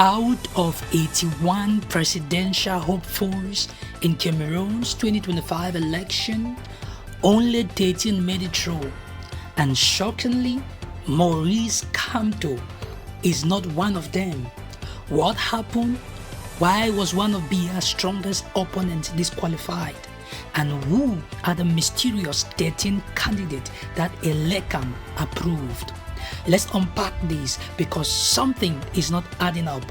Out of 81 presidential hopefuls in Cameroon's 2025 election, only 13 made it through. And shockingly, Maurice Kamto is not one of them. What happened? Why was one of Biya's strongest opponents disqualified? And who are the mysterious 13 candidates that ELECAM approved? Let's unpack this because something is not adding up.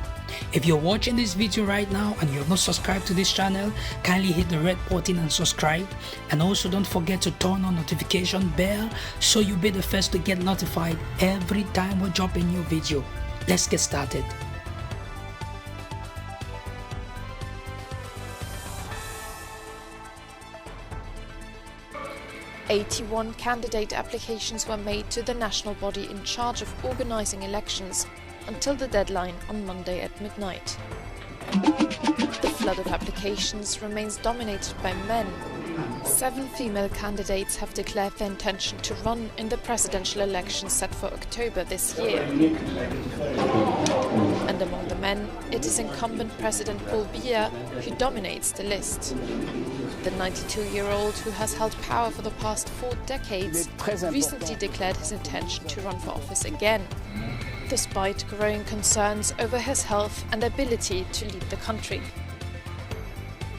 If you're watching this video right now and you have not subscribed to this channel, kindly hit the red button and subscribe. And also don't forget to turn on notification bell so you'll be the first to get notified every time we drop a new video. Let's get started. "81 candidate applications were made to the national body in charge of organizing elections until the deadline on Monday at midnight. The flood of applications remains dominated by men. 7 female candidates have declared their intention to run in the presidential elections set for October this year. And among the men, it is incumbent President Biya who dominates the list. The 92-year-old, who has held power for the past 4 decades, recently declared his intention to run for office again, despite growing concerns over his health and ability to lead the country.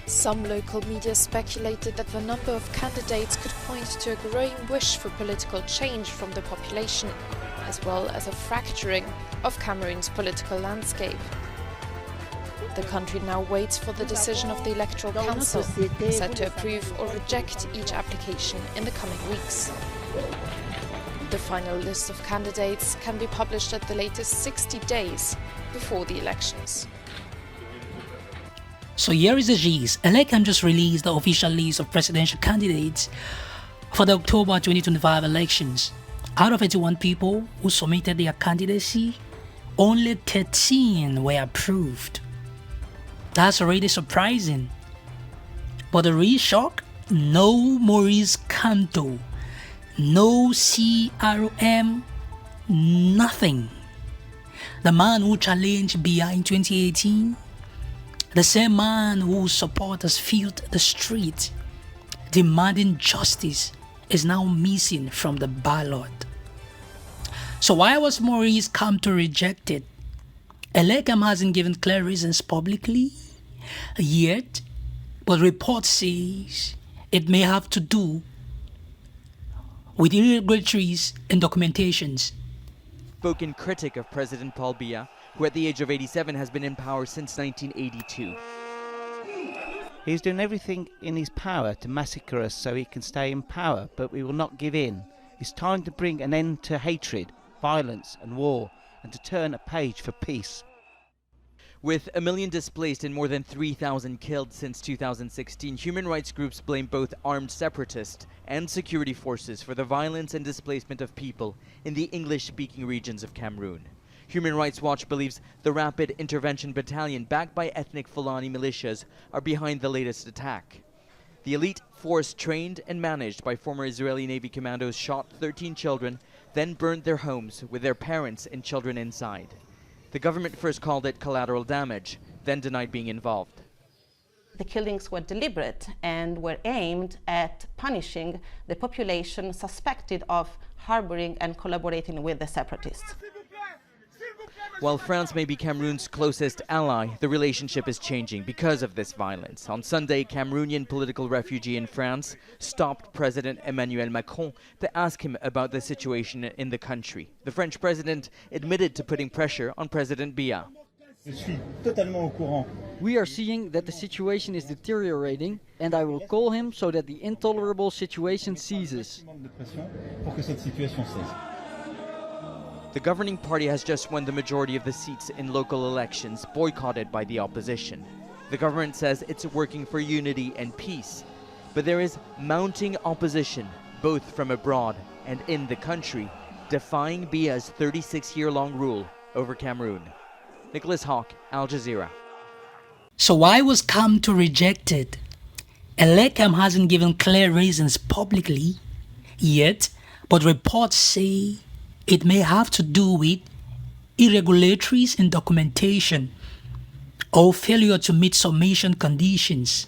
Some local media speculated that the number of candidates could point to a growing wish for political change from the population, as well as a fracturing of Cameroon's political landscape. The country now waits for the decision of the Electoral Council, set to approve or reject each application in the coming weeks. The final list of candidates can be published at the latest 60 days before the elections. So here is the gist. ELECAM just released the official list of presidential candidates for the October 2025 elections. Out of 81 people who submitted their candidacy, only 13 were approved. That's already surprising. But the real shock? No Maurice Kamto, no CRM, nothing. The man who challenged Biya in 2018, the same man whose supporters filled the street demanding justice, is now missing from the ballot. So why was Maurice Kamto rejected? ELECAM hasn't given clear reasons publicly yet, but report says it may have to do with irregularities in documentations. Spoken critic of President Paul Biya, who at the age of 87 has been in power since 1982. He's doing everything in his power to massacre us so he can stay in power, but we will not give in. It's time to bring an end to hatred, violence and war, and to turn a page for peace. With 1 million displaced and more than 3,000 killed since 2016, human rights groups blame both armed separatists and security forces for the violence and displacement of people in the English-speaking regions of Cameroon. Human Rights Watch believes the Rapid Intervention Battalion, backed by ethnic Fulani militias, are behind the latest attack. The elite force, trained and managed by former Israeli Navy commandos, shot 13 children, then burned their homes with their parents and children inside. The government first called it collateral damage, then denied being involved. The killings were deliberate and were aimed at punishing the population suspected of harboring and collaborating with the separatists. While France may be Cameroon's closest ally, the relationship is changing because of this violence. On Sunday, Cameroonian political refugee in France stopped President Emmanuel Macron to ask him about the situation in the country. The French president admitted to putting pressure on President Biya. We are seeing that the situation is deteriorating, and I will call him so that the intolerable situation ceases. The governing party has just won the majority of the seats in local elections, boycotted by the opposition. The government says it's working for unity and peace, but there is mounting opposition, both from abroad and in the country, defying Biya's 36-year-long rule over Cameroon. Nicholas Hawk, Al Jazeera. So why was Kamto rejected? ELECAM hasn't given clear reasons publicly yet, but reports say it may have to do with irregularities in documentation or failure to meet submission conditions.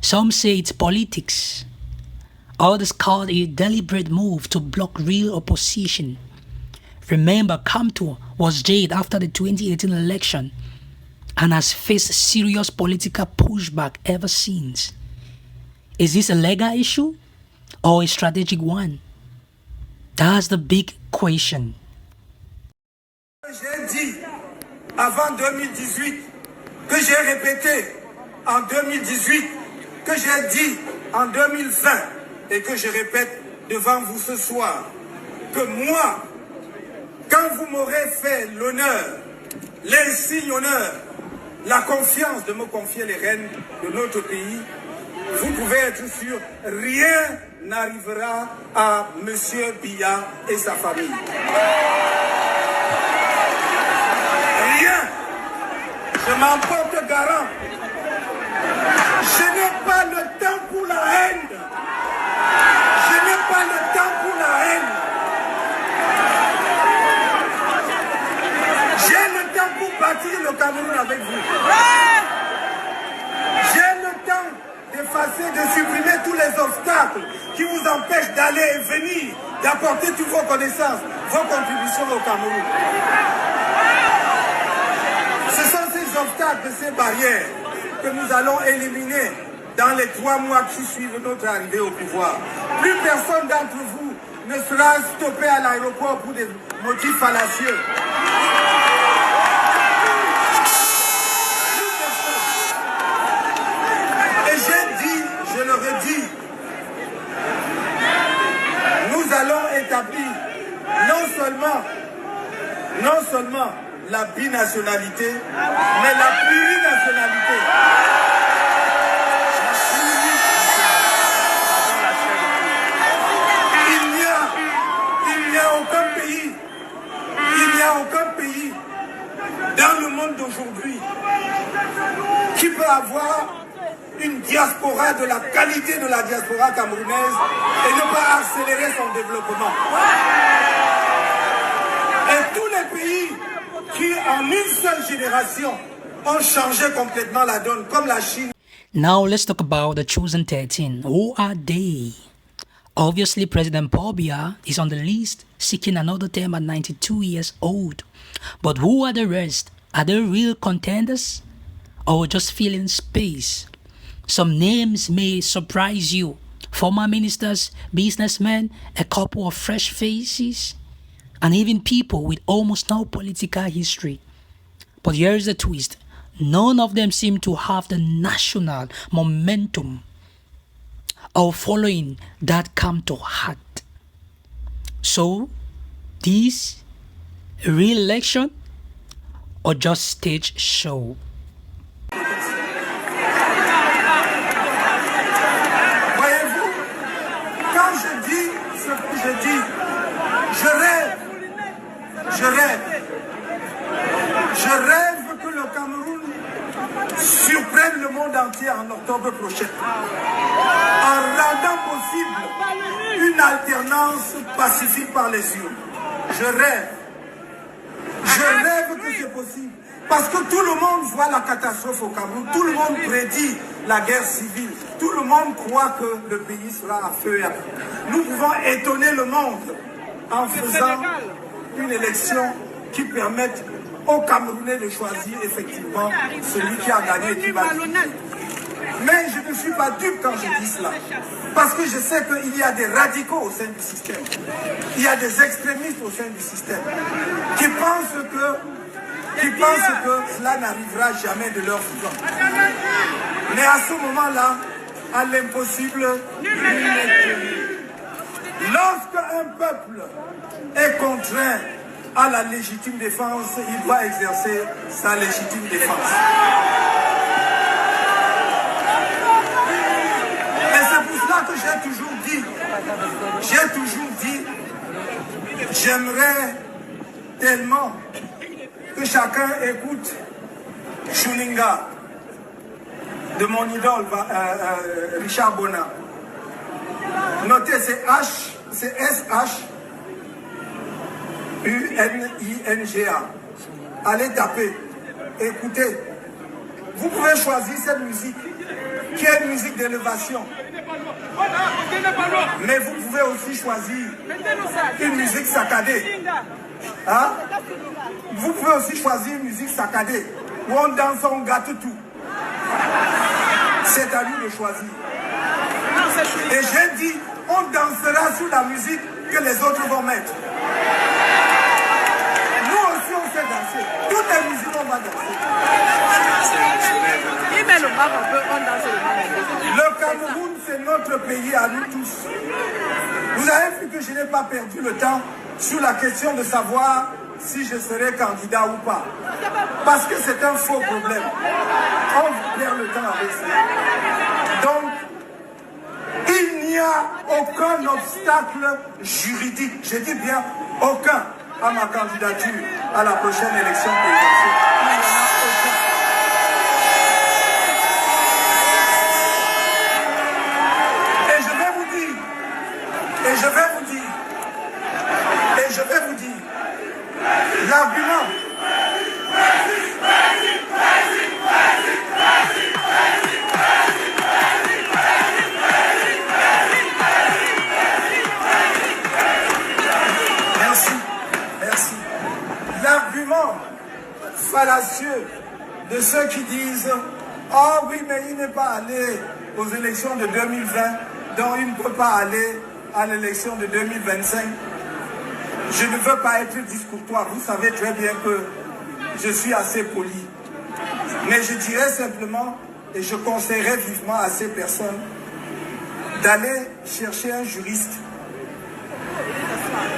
Some say it's politics. Others call it a deliberate move to block real opposition. Remember, Kamto was jailed after the 2018 election and has faced serious political pushback ever since. Is this a legal issue or a strategic one? That's the big question. J'ai dit avant 2018 que j'ai répété en 2018 que j'ai dit en 2020 et que je répète devant vous ce soir que moi, quand vous m'aurez fait l'honneur, l'insigne honneur, la confiance de me confier les rênes de notre pays, vous pouvez être sûr, rien n'arrivera à M. Biya et sa famille. Rien. Je m'en porte garant. Je n'ai pas le temps pour la haine. Je n'ai pas le temps pour la haine. J'ai le temps pour bâtir le Cameroun avec vous. J'ai le temps d'effacer, de supprimer tous les obstacles qui vous empêchent d'aller et venir, d'apporter toutes vos connaissances, vos contributions au Cameroun. Ce sont ces obstacles, ces barrières que nous allons éliminer dans les 3 mois qui suivent notre arrivée au pouvoir. Plus personne d'entre vous ne sera stoppé à l'aéroport pour des motifs fallacieux. Et j'ai dit, je le redis, nous allons établir non seulement la binationalité, mais la plurinationalité. Il n'y a aucun pays dans le monde d'aujourd'hui qui peut avoir une diaspora de la qualité de la diaspora camerounaise et ne pas accélérer son développement. Et tous les pays qui, en une seule génération, ont changé complètement la donne, comme la Chine. Now let's talk about the chosen 13. Who are they? Obviously, President Biya is on the list, seeking another term at 92 years old. But who are the rest? Are they real contenders? Or just filling space? Some names may surprise you. Former ministers, businessmen, a couple of fresh faces, and even people with almost no political history. But here's the twist. None of them seem to have the national momentum or following that Kamto had. So, this real election or just stage show? Voyez-vous, quand je dis ce que je dis, je rêve que le Cameroun surprenne le monde entier en octobre prochain, en rendant possible une alternance pacifique par les urnes. Je rêve que c'est possible. Parce que tout le monde voit la catastrophe au Cameroun, tout le monde prédit la guerre civile, tout le monde croit que le pays sera à feu et à feu. Nous pouvons étonner le monde en faisant une élection qui permette aux Camerounais de choisir effectivement celui qui a gagné et qui va gagner. Mais je ne suis pas dupe quand je dis cela. Parce que je sais qu'il y a des radicaux au sein du système. Il y a des extrémistes au sein du système qui pensent que cela n'arrivera jamais de leur vivant. Mais à ce moment-là, à l'impossible, lorsque un peuple est contraint à la légitime défense, il doit exercer sa légitime défense. Et c'est pour cela que j'ai toujours dit, j'aimerais tellement que chacun écoute Shuninga de mon idole Richard Bona. Notez, c'est SH UNINGA. Allez taper, écoutez. Vous pouvez choisir cette musique, qui est une musique d'élévation. Mais vous pouvez aussi choisir une musique saccadée. Hein? Vous pouvez aussi choisir une musique saccadée, où on danse, on gâte tout. C'est à lui de choisir. Et j'ai dit, on dansera sur la musique que les autres vont mettre. Nous aussi, on sait danser. Toutes les musiques, on va danser. Le Cameroun, c'est notre pays à nous tous. Vous avez vu que je n'ai pas perdu le temps sur la question de savoir si je serai candidat ou pas. Parce que c'est un faux problème. On perd le temps avec ça. Donc, il n'y a aucun obstacle juridique, je dis bien aucun, à ma candidature à la prochaine élection présidentielle. Il n'y en a aucun. Et je vais vous dire, l'argument. Merci. L'argument fallacieux de ceux qui disent « Oh oui, mais il n'est pas allé aux élections de 2020, donc il ne peut pas aller à l'élection de 2025. » Je ne veux pas être discourtois, vous savez très bien que je suis assez poli. Mais je dirais simplement, et je conseillerais vivement à ces personnes, d'aller chercher un juriste.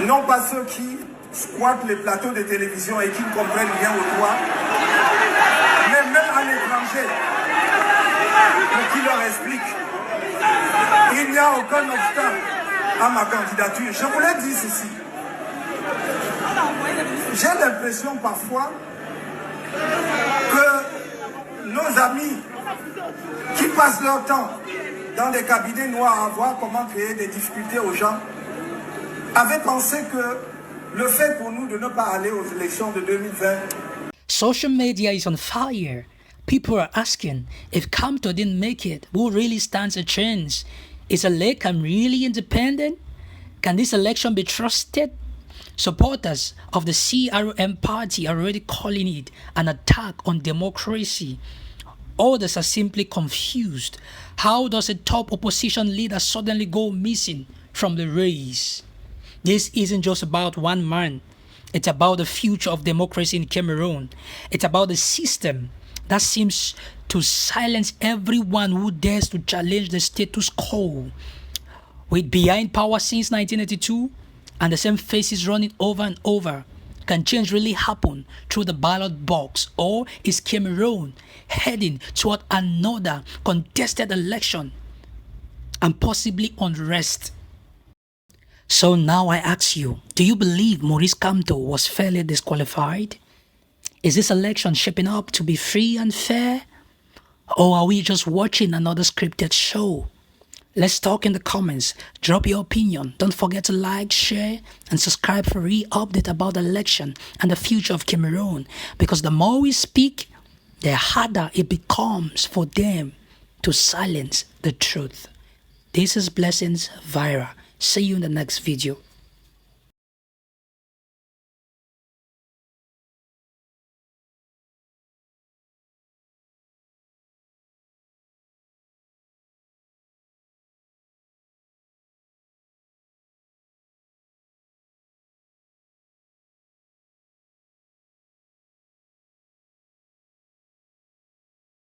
Non pas ceux qui squattent les plateaux de télévision et qui ne comprennent rien au droit, mais même à l'étranger, pour qui leur explique. Il n'y a aucun obstacle à ma candidature. Je voulais dire ceci. J'ai l'impression parfois que nos amis qui passent leur temps dans des cabinets noirs à voir comment créer des difficultés aux gens avaient pensé que le fait pour nous de ne pas aller aux élections de 2020. Social media is on fire. People are asking if Kamto didn't make it, who really stands a chance? Is ELECAM really independent? Can this election be trusted? Supporters of the CRM party are already calling it an attack on democracy. Others are simply confused. How does a top opposition leader suddenly go missing from the race? This isn't just about one man. It's about the future of democracy in Cameroon. It's about the system that seems to silence everyone who dares to challenge the status quo. With Biya in power since 1982, and the same faces running over and over, can change really happen through the ballot box, or is Cameroon heading toward another contested election and possibly unrest? So now I ask you, do you believe Maurice Kamto was fairly disqualified? Is this election shaping up to be free and fair? Or are we just watching another scripted show? Let's talk in the comments. Drop your opinion. Don't forget to like, share, and subscribe for real update about the election and the future of Cameroon. Because the more we speak, the harder it becomes for them to silence the truth. This is Blessings Vira. See you in the next video.